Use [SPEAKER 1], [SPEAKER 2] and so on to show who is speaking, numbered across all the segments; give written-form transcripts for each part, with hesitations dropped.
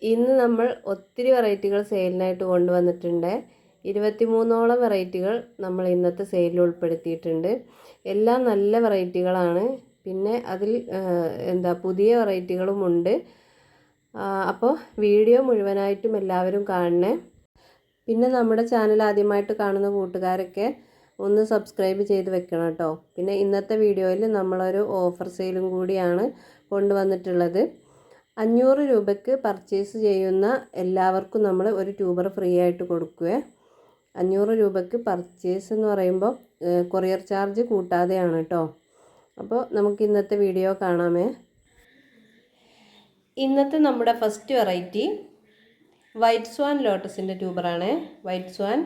[SPEAKER 1] ഇന്ന് നമ്മൾ ഒത്തിരി വെറൈറ്റികൾ സെയിലിനായിട്ട് കൊണ്ടുവന്നിട്ടുണ്ട്. 23ഓളം വെറൈറ്റികൾ നമ്മൾ ഇന്നത്തെ സെയിലിൽ ഉൾപ്പെടുത്തിയിട്ടുണ്ട്. എല്ലാം നല്ല വെറൈറ്റികളാണ്. പിന്നെ അതിൽ പുതിയ വെറൈറ്റികളും ഉണ്ട്. അപ്പോൾ വീഡിയോ മുഴുവനായിട്ടും എല്ലാവരും കാണണേ. പിന്നെ നമ്മുടെ ചാനൽ ആദ്യമായിട്ട് കാണുന്ന കൂട്ടുകാരൊക്കെ ഒന്ന് സബ്സ്ക്രൈബ് ചെയ്ത് വെക്കണം കേട്ടോ. പിന്നെ ഇന്നത്തെ വീഡിയോയിൽ നമ്മളൊരു ഓഫർ സെയിലും കൂടിയാണ് കൊണ്ടുവന്നിട്ടുള്ളത്. 500 രൂപയ്ക്ക് പർച്ചേസ് ചെയ്യുന്ന എല്ലാവർക്കും നമ്മൾ ഒരു ട്യൂബർ ഫ്രീ ആയിട്ട് കൊടുക്കുക. 500 രൂപയ്ക്ക് പർച്ചേസ് എന്ന് പറയുമ്പോൾ കൊറിയർ ചാർജ് കൂട്ടാതെയാണ് കേട്ടോ. അപ്പോൾ നമുക്ക് ഇന്നത്തെ വീഡിയോ കാണാമേ. ഇന്നത്തെ നമ്മുടെ ഫസ്റ്റ് വെറൈറ്റി വൈറ്റ് സ്വാൻ ലോട്ടസിൻ്റെ ട്യൂബറാണ്. വൈറ്റ് സ്വാൻ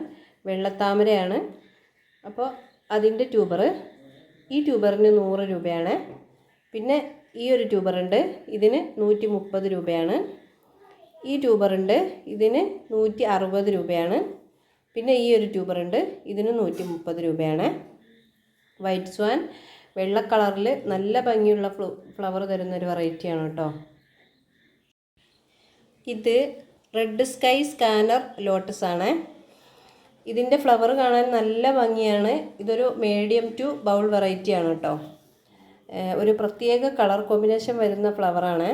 [SPEAKER 1] വെള്ളത്താമരയാണ്. അപ്പോൾ അതിൻ്റെ ട്യൂബർ, ഈ ട്യൂബറിന് 100 രൂപയാണ്. പിന്നെ ഈ ഒരു ട്യൂബറുണ്ട്, ഇതിന് 130 രൂപയാണ്. ഈ ട്യൂബറുണ്ട്, ഇതിന് 160 രൂപയാണ്. പിന്നെ ഈ ഒരു ട്യൂബറുണ്ട്, ഇതിന് 130 രൂപയാണ്. വൈറ്റ് സ്വാൻ വെള്ള കളറിൽ നല്ല ഭംഗിയുള്ള ഫ്ലവർ തരുന്നൊരു വെറൈറ്റിയാണ് കേട്ടോ. ഇത് റെഡ് സ്കൈ സ്കാനർ ലോട്ടസ് ആണ്. ഇതിൻ്റെ ഫ്ലവർ കാണാൻ നല്ല ഭംഗിയാണ്. ഇതൊരു മീഡിയം ടു ബൗൾ വെറൈറ്റിയാണ് കേട്ടോ. ഒരു പ്രത്യേക കളർ കോമ്പിനേഷൻ വരുന്ന ഫ്ലവറാണ്.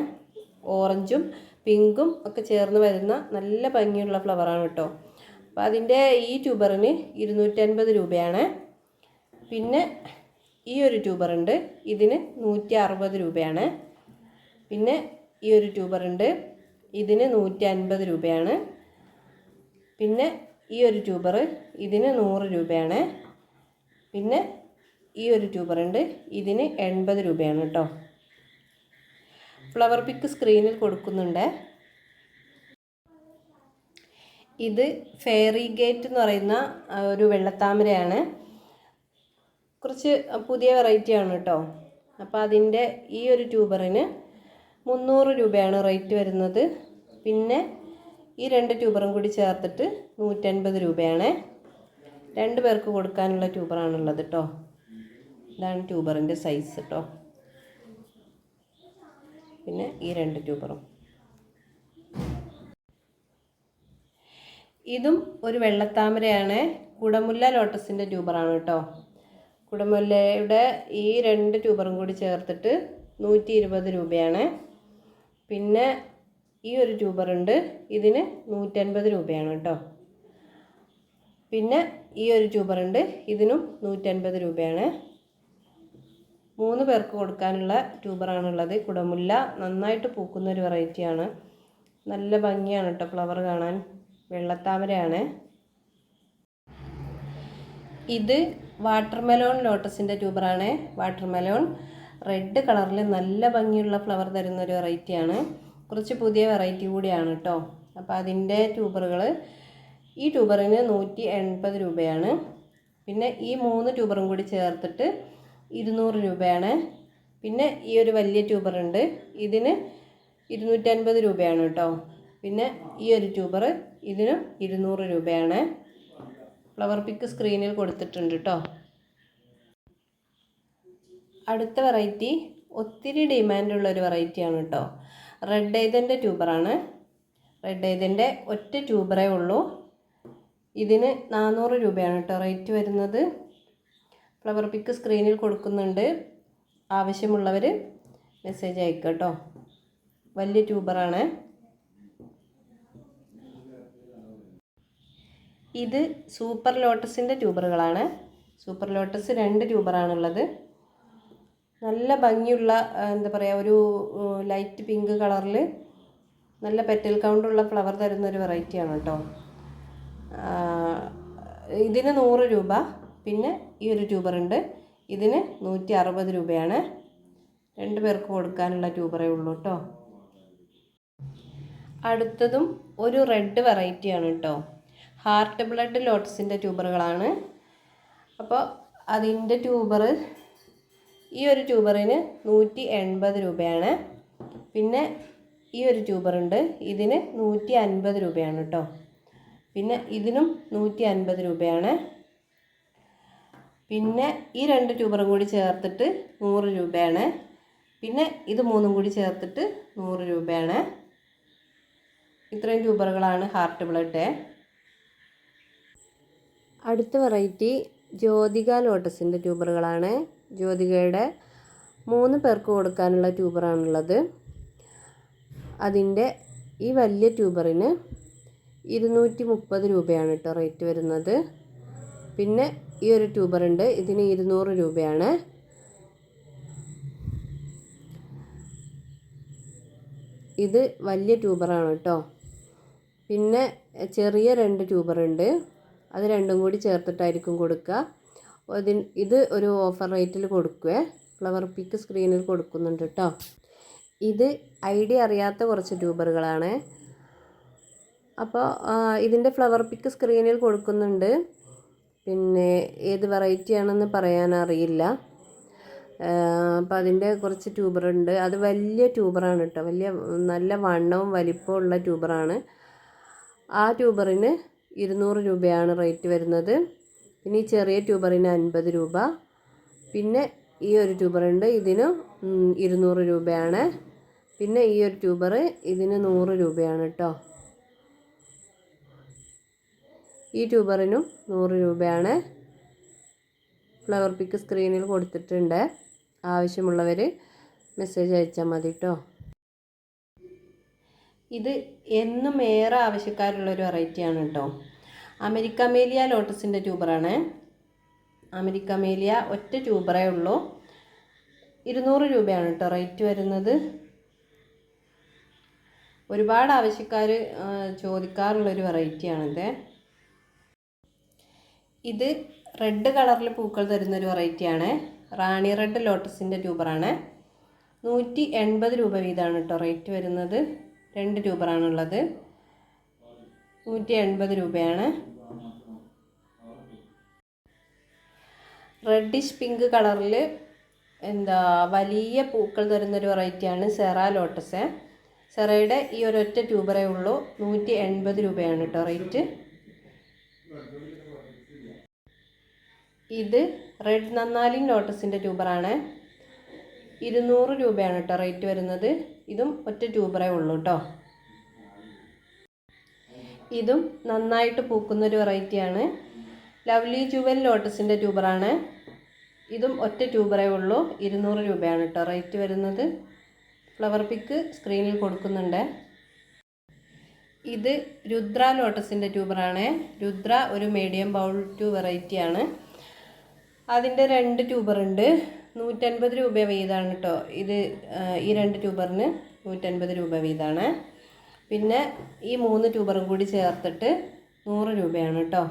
[SPEAKER 1] ഓറഞ്ചും പിങ്കും ഒക്കെ ചേർന്ന് വരുന്ന നല്ല ഭംഗിയുള്ള ഫ്ലവറാണ് കേട്ടോ. അപ്പോൾ അതിൻ്റെ ഈ ട്യൂബറിന് 250 രൂപയാണ്. പിന്നെ ഈ ഒരു ട്യൂബറുണ്ട്, ഇതിന് 160 രൂപയാണ്. പിന്നെ ഈ ഒരു ട്യൂബറുണ്ട്, ഇതിന് 150 രൂപയാണ്. പിന്നെ ഈ ഒരു ട്യൂബർ, ഇതിന് 100 രൂപയാണ്. പിന്നെ ഈ ഒരു ട്യൂബറുണ്ട്, ഇതിന് 80 രൂപയാണ് കേട്ടോ. ഫ്ലവർ പിക്ക് സ്ക്രീനിൽ കൊടുക്കുന്നുണ്ട്. ഇത് ഫെയറി ഗേറ്റ് എന്ന് പറയുന്ന ഒരു വെള്ളത്താമരയാണ്. കുറച്ച് പുതിയ വെറൈറ്റിയാണ് കേട്ടോ. അപ്പോൾ അതിൻ്റെ ഈ ഒരു ട്യൂബറിന് 300 രൂപയാണ് റേറ്റ് വരുന്നത്. പിന്നെ ഈ 2 ട്യൂബറും കൂടി ചേർത്തിട്ട് 150 രൂപയാണ്. 2 പേർക്ക് കൊടുക്കാനുള്ള ട്യൂബറാണുള്ളത് കേട്ടോ. ഇതാണ് ട്യൂബറിൻ്റെ സൈസ് കേട്ടോ. പിന്നെ ഈ 2 ട്യൂബറും. ഇതും ഒരു വെള്ളത്താമരയാണ്. കുടമുല്ല ലോട്ടസിൻ്റെ ട്യൂബറാണ് കേട്ടോ. കുടമുല്ലയുടെ ഈ 2 ട്യൂബറും കൂടി ചേർത്തിട്ട് 120 രൂപയാണ്. പിന്നെ ഈ ഒരു ട്യൂബറുണ്ട്, ഇതിന് 150 രൂപയാണ് കേട്ടോ. പിന്നെ ഈ ഒരു ട്യൂബറുണ്ട്, ഇതിനും 150 രൂപയാണ്. 3 പേർക്ക് കൊടുക്കാനുള്ള ട്യൂബറാണുള്ളത്. കുടമുല്ല നന്നായിട്ട് പൂക്കുന്ന ഒരു വെറൈറ്റിയാണ്. നല്ല ഭംഗിയാണ് കേട്ടോ ഫ്ലവർ കാണാൻ. വെള്ളത്താമരയാണ്. ഇത് വാട്ടർമെലോൺ ലോട്ടസിൻ്റെ ട്യൂബറാണ്. വാട്ടർമെലോൺ റെഡ് കളറിൽ നല്ല ഭംഗിയുള്ള ഫ്ലവർ തരുന്നൊരു വെറൈറ്റിയാണ്. കുറച്ച് പുതിയ വെറൈറ്റി കൂടിയാണ് കേട്ടോ. അപ്പോൾ അതിൻ്റെ ട്യൂബറുകൾ, ഈ ട്യൂബറിന് 180 രൂപയാണ്. പിന്നെ ഈ 3 ട്യൂബറും കൂടി ചേർത്തിട്ട് 200 രൂപയാണ്. പിന്നെ ഈ ഒരു വലിയ ട്യൂബറുണ്ട്, ഇതിന് 250 രൂപയാണ് കേട്ടോ. പിന്നെ ഈ ഒരു ട്യൂബർ, ഇതിന് 200 രൂപയാണ്. ഫ്ലവർ പിക്ക് സ്ക്രീനിൽ കൊടുത്തിട്ടുണ്ട് കേട്ടോ. അടുത്ത വെറൈറ്റി ഒത്തിരി ഡിമാൻഡുള്ള ഒരു വെറൈറ്റിയാണ് കേട്ടോ. റെഡ് ഐതൻ്റെ ട്യൂബറാണ്. റെഡ് ഐതൻ്റെ ഒറ്റ ട്യൂബറേ ഉള്ളൂ. ഇതിന് 400 രൂപയാണ് കേട്ടോ റേറ്റ് വരുന്നത്. ഫ്ലവർ പിക്ക് സ്ക്രീനിൽ കൊടുക്കുന്നുണ്ട്. ആവശ്യമുള്ളവർ മെസ്സേജ് അയക്കുക കേട്ടോ. വലിയ ട്യൂബറാണ്. ഇത് സൂപ്പർ ലോട്ടസിൻ്റെ ട്യൂബറുകളാണ്. സൂപ്പർ ലോട്ടസ് 2 ട്യൂബറാണുള്ളത്. നല്ല ഭംഗിയുള്ള ഒരു ലൈറ്റ് പിങ്ക് കളറിൽ നല്ല പെറ്റൽ കൗണ്ടുള്ള ഫ്ലവർ തരുന്നൊരു വെറൈറ്റിയാണ് കേട്ടോ. ഇതിന് 100 രൂപ. പിന്നെ ഈ ഒരു ട്യൂബറുണ്ട്, ഇതിന് 160 രൂപയാണ്. 2 പേർക്ക് കൊടുക്കാനുള്ള ട്യൂബറേ ഉള്ളൂ കേട്ടോ. അടുത്തതും ഒരു റെഡ് വെറൈറ്റിയാണ് കേട്ടോ. ഹാർട്ട് ബ്ലഡ് ലോട്ടസിൻ്റെ ട്യൂബറുകളാണ്. അപ്പോൾ അതിൻ്റെ ട്യൂബർ, ഈ ഒരു ട്യൂബറിന് 180 രൂപയാണ്. പിന്നെ ഈ ഒരു ട്യൂബറുണ്ട്, ഇതിന് 150 രൂപയാണ് കേട്ടോ. പിന്നെ ഇതിനും 150 രൂപയാണ്. പിന്നെ ഈ 2 ട്യൂബറും കൂടി ചേർത്തിട്ട് 100 രൂപയാണ്. പിന്നെ ഇത് 3 കൂടി ചേർത്തിട്ട് 100 രൂപയാണ്. ഇത്രയും ട്യൂബറുകളാണ് ഹാർട്ട് ബ്ലഡ്. അടുത്ത വെറൈറ്റി ജ്യോതിക ലോട്ടസിൻ്റെ ട്യൂബറുകളാണ്. ജ്യോതികയുടെ 3 പേർക്ക് കൊടുക്കാനുള്ള ട്യൂബറാണുള്ളത്. അതിൻ്റെ ഈ വലിയ ട്യൂബറിന് 230 രൂപയാണ് കേട്ടോ റേറ്റ് വരുന്നത്. പിന്നെ ഈ ഒരു ട്യൂബറുണ്ട്, ഇതിന് 200 രൂപയാണ്. ഇത് വലിയ ട്യൂബറാണ് കേട്ടോ. പിന്നെ ചെറിയ 2 ട്യൂബറുണ്ട്, അത് രണ്ടും കൂടി ചേർത്തിട്ടായിരിക്കും കൊടുക്കുക. ഇത് ഒരു ഓഫർ റേറ്റിൽ കൊടുക്കുവേ. ഫ്ലവർ പിക്ക് സ്ക്രീനിൽ കൊടുക്കുന്നുണ്ട് കേട്ടോ. ഇത് ഐഡിയ അറിയാത്ത കുറച്ച് ട്യൂബറുകളാണ്. അപ്പോൾ ഇതിൻ്റെ ഫ്ലവർ പിക്ക് സ്ക്രീനിൽ കൊടുക്കുന്നുണ്ട്. പിന്നെ ഏത് വെറൈറ്റി ആണെന്ന് പറയാനറിയില്ല. അപ്പോൾ അതിൻ്റെ കുറച്ച് ട്യൂബറുണ്ട്. അത് വലിയ ട്യൂബറാണ് കേട്ടോ, വലിയ നല്ല വണ്ണവും വലിപ്പവും ഉള്ള ട്യൂബറാണ്. ആ ട്യൂബറിന് 200 രൂപയാണ് റേറ്റ് വരുന്നത്. പിന്നെ ഈ ചെറിയ ട്യൂബറിന് 50 രൂപ. പിന്നെ ഈ ഒരു ട്യൂബറുണ്ട്, ഇതിന് 200 രൂപയാണ്. പിന്നെ ഈ ഒരു ട്യൂബർ ഇതിന് 100 രൂപയാണ് കേട്ടോ. ഈ ട്യൂബറിനും 100 രൂപയാണ്. ഫ്ലവർ പിക്ക് സ്ക്രീനിൽ കൊടുത്തിട്ടുണ്ട്. ആവശ്യമുള്ളവർ മെസ്സേജ് അയച്ചാൽ മതി കേട്ടോ. ഇത് എന്നും ഏറെ ആവശ്യക്കാരുള്ളൊരു വെറൈറ്റിയാണ് കേട്ടോ. അമേരിക്കമേലിയ ലോട്ടസിൻ്റെ ട്യൂബറാണ്. അമേരിക്കമേലിയ ഒറ്റ ട്യൂബറേ ഉള്ളൂ. 200 രൂപയാണ് കേട്ടോ റേറ്റ് വരുന്നത്. ഒരുപാട് ആവശ്യക്കാർ ചോദിക്കാറുള്ളൊരു വെറൈറ്റിയാണിത്. ഇത് റെഡ് കളറിൽ പൂക്കൾ തരുന്നൊരു വെറൈറ്റിയാണ്. റാണി റെഡ് ലോട്ടസിൻ്റെ ട്യൂബറാണ്. 180 രൂപ വീതമാണ് കേട്ടോ റേറ്റ് വരുന്നത്. 2 ട്യൂബറാണുള്ളത്. 180 രൂപയാണ്. റെഡിഷ് പിങ്ക് കളറിൽ വലിയ പൂക്കൾ തരുന്നൊരു വെറൈറ്റിയാണ് സെറ ലോട്ടസ്. സെറയുടെ ഈ ഒരൊറ്റ ട്യൂബറേ ഉള്ളൂ. 180 രൂപയാണ് കേട്ടോ റേറ്റ്. ഇത് റെഡ് നന്നാലിൻ ലോട്ടസിൻ്റെ ട്യൂബറാണ്. 200 രൂപയാണ് കേട്ടോ റേറ്റ് വരുന്നത്. ഇതും ഒറ്റ ട്യൂബറേ ഉള്ളൂ കേട്ടോ. ഇതും നന്നായിട്ട് പൂക്കുന്നൊരു വെറൈറ്റിയാണ്. ലവ്ലി ജുവൽ ലോട്ടസിൻ്റെ ട്യൂബറാണ്. ഇതും ഒറ്റ ട്യൂബറേ ഉള്ളൂ. 200 രൂപയാണ് കേട്ടോ റേറ്റ് വരുന്നത്. ഫ്ലവർ പിക്ക് സ്ക്രീനിൽ കൊടുക്കുന്നുണ്ട്. ഇത് രുദ്ര ലോട്ടസിൻ്റെ ട്യൂബറാണ്. രുദ്ര ഒരു മീഡിയം ബൗൾ ട്യൂബ് വെറൈറ്റിയാണ്. അതിൻ്റെ 2 ട്യൂബറുണ്ട്. 150 രൂപ വീതമാണ് കേട്ടോ. ഈ 2 ട്യൂബറിന് 150 രൂപ വീതമാണ്. പിന്നെ ഈ 3 ട്യൂബറും കൂടി ചേർത്തിട്ട് 100 രൂപയാണ് കേട്ടോ.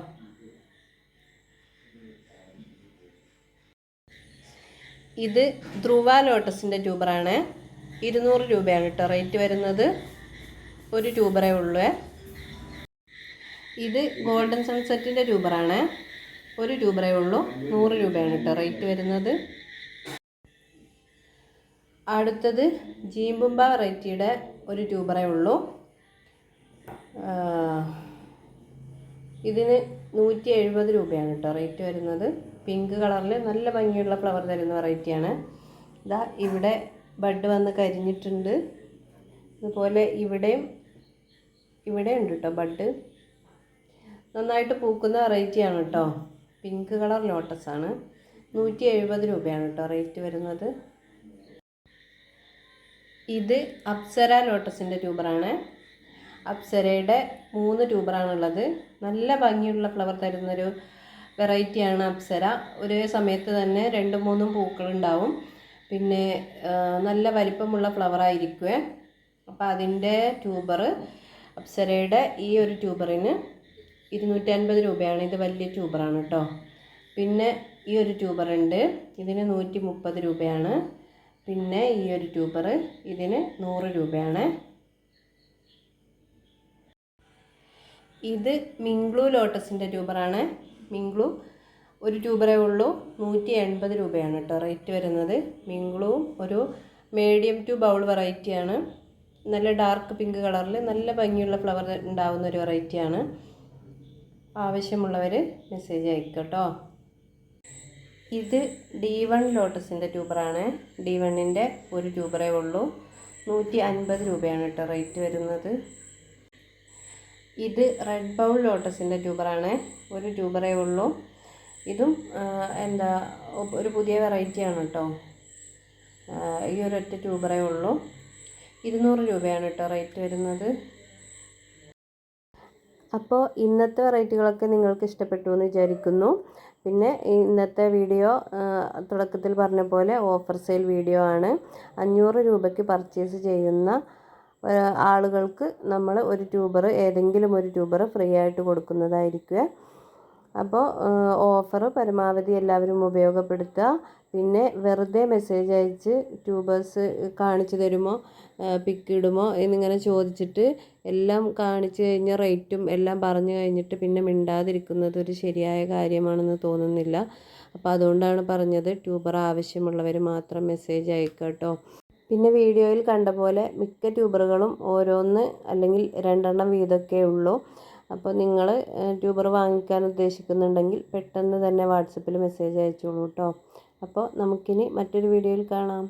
[SPEAKER 1] ഇത് ധ്രുവ ലോട്ടസിൻ്റെ ട്യൂബറാണ്. 200 രൂപയാണ് കേട്ടോ റേറ്റ് വരുന്നത്. ഒരു ട്യൂബറേ ഉള്ളൂ. ഇത് ഗോൾഡൻ സൺസെറ്റിൻ്റെ ട്യൂബറാണ്. ഒരു ട്യൂബറേ ഉള്ളൂ. 100 രൂപയാണ് കേട്ടോ റേറ്റ് വരുന്നത്. അടുത്തത് ജീമ്പുമ്പ വെറൈറ്റിയുടെ ഒരു ട്യൂബറേ ഉള്ളൂ. ഇതിന് 170 രൂപയാണ് കേട്ടോ റേറ്റ് വരുന്നത്. പിങ്ക് കളറിൽ നല്ല ഭംഗിയുള്ള ഫ്ലവർ തരുന്ന വെറൈറ്റിയാണ്. ഇതാ ഇവിടെ ബഡ് വന്ന് കരിഞ്ഞിട്ടുണ്ട്. അതുപോലെ ഇവിടെ ഉണ്ട് കേട്ടോ ബഡ്. നന്നായിട്ട് പൂക്കുന്ന വെറൈറ്റിയാണ് കേട്ടോ. Pink colour ലോട്ടസാണ്. 170 രൂപയാണ് കേട്ടോ റേറ്റ് വരുന്നത്. ഇത് അപ്സര ലോട്ടസിൻ്റെ ട്യൂബറാണ്. അപ്സരയുടെ 3 ട്യൂബറാണുള്ളത്. നല്ല ഭംഗിയുള്ള ഫ്ലവർ തരുന്നൊരു വെറൈറ്റിയാണ് അപ്സര. ഒരേ സമയത്ത് തന്നെ 2-3 പൂക്കളുണ്ടാവും. പിന്നെ നല്ല വലിപ്പമുള്ള ഫ്ലവർ ആയിരിക്കുമേ. അപ്പോൾ അതിൻ്റെ ട്യൂബർ അപ്സരയുടെ ഈ ഒരു ട്യൂബറിന് 250 രൂപയാണ്. ഇത് വലിയ ട്യൂബറാണ് കേട്ടോ. പിന്നെ ഈ ഒരു ട്യൂബറുണ്ട്, ഇതിന് 130 രൂപയാണ്. പിന്നെ ഈ ഒരു ട്യൂബർ ഇതിന് 100 രൂപയാണ്. ഇത് മിങ്ക്ലു ലോട്ടസിൻ്റെ ട്യൂബറാണ്. മിങ്ക്ലു ഒരു ട്യൂബറേ ഉള്ളൂ. 180 രൂപയാണ് കേട്ടോ റേറ്റ് വരുന്നത്. മിങ്ക്ലുവും ഒരു മീഡിയം ടു ബൗൾ വെറൈറ്റിയാണ്. നല്ല ഡാർക്ക് പിങ്ക് കളറിൽ നല്ല ഭംഗിയുള്ള ഫ്ലവർ ഉണ്ടാവുന്ന ഒരു വെറൈറ്റിയാണ്. ആവശ്യമുള്ളവർ മെസ്സേജ് അയക്കട്ടോ. ഇത് D1 ലോട്ടസിൻ്റെ ട്യൂബറാണ്. D1ൻ്റെ ഒരു ട്യൂബറേ ഉള്ളൂ. 150 രൂപയാണ് കേട്ടോ റേറ്റ് വരുന്നത്. ഇത് റെഡ് ബൗൾ ലോട്ടസിൻ്റെ ട്യൂബറാണ്. ഒരു ട്യൂബറേ ഉള്ളൂ. ഇതും എന്താ ഒരു പുതിയ വെറൈറ്റിയാണ് കേട്ടോ. ഈ ഒരൊറ്റ ട്യൂബറേ ഉള്ളൂ. 200 രൂപയാണ് കേട്ടോ റേറ്റ് വരുന്നത്. അപ്പോൾ ഇന്നത്തെ വെറൈറ്റികളൊക്കെ നിങ്ങൾക്ക് ഇഷ്ടപ്പെട്ടു എന്ന് വിചാരിക്കുന്നു. പിന്നെ ഇന്നത്തെ വീഡിയോ തുടക്കത്തിൽ പറഞ്ഞ പോലെ ഓഫർ സെയിൽ വീഡിയോ ആണ്. 500 രൂപയ്ക്ക് പർച്ചേസ് ചെയ്യുന്ന ആളുകൾക്ക് നമ്മൾ ഒരു ട്യൂബർ, ഏതെങ്കിലും ഒരു ട്യൂബർ ഫ്രീ ആയിട്ട് കൊടുക്കുന്നതായിരിക്കും. അപ്പോൾ ഓഫർ പരമാവധി എല്ലാവരും ഉപയോഗപ്പെടുത്തുക. പിന്നെ വെറുതെ മെസ്സേജ് അയച്ച് ട്യൂബേഴ്സ് കാണിച്ചു തരുമോ, പിക്ക് ഇടുമോ എന്നിങ്ങനെ ചോദിച്ചിട്ട് എല്ലാം കാണിച്ചു കഴിഞ്ഞ റേറ്റും എല്ലാം പറഞ്ഞു കഴിഞ്ഞിട്ട് പിന്നെ മിണ്ടാതിരിക്കുന്നത് ഒരു ശരിയായ കാര്യമാണെന്ന് തോന്നുന്നില്ല. അപ്പോൾ അതുകൊണ്ടാണ് പറഞ്ഞത്, ട്യൂബർ ആവശ്യമുള്ളവർ മാത്രം മെസ്സേജ് അയക്കുക കേട്ടോ. പിന്നെ വീഡിയോയിൽ കണ്ട പോലെ മിക്ക ട്യൂബറുകളും ഓരോന്ന് അല്ലെങ്കിൽ 2 എണ്ണം വീതമൊക്കെ ഉള്ളൂ. അപ്പോൾ നിങ്ങൾ ട്യൂബർ വാങ്ങിക്കാൻ ഉദ്ദേശിക്കുന്നുണ്ടെങ്കിൽ പെട്ടെന്ന് തന്നെ വാട്സപ്പിൽ മെസ്സേജ് അയച്ചോളൂ കേട്ടോ. അപ്പോൾ നമുക്കിനി മറ്റൊരു വീഡിയോയിൽ കാണാം.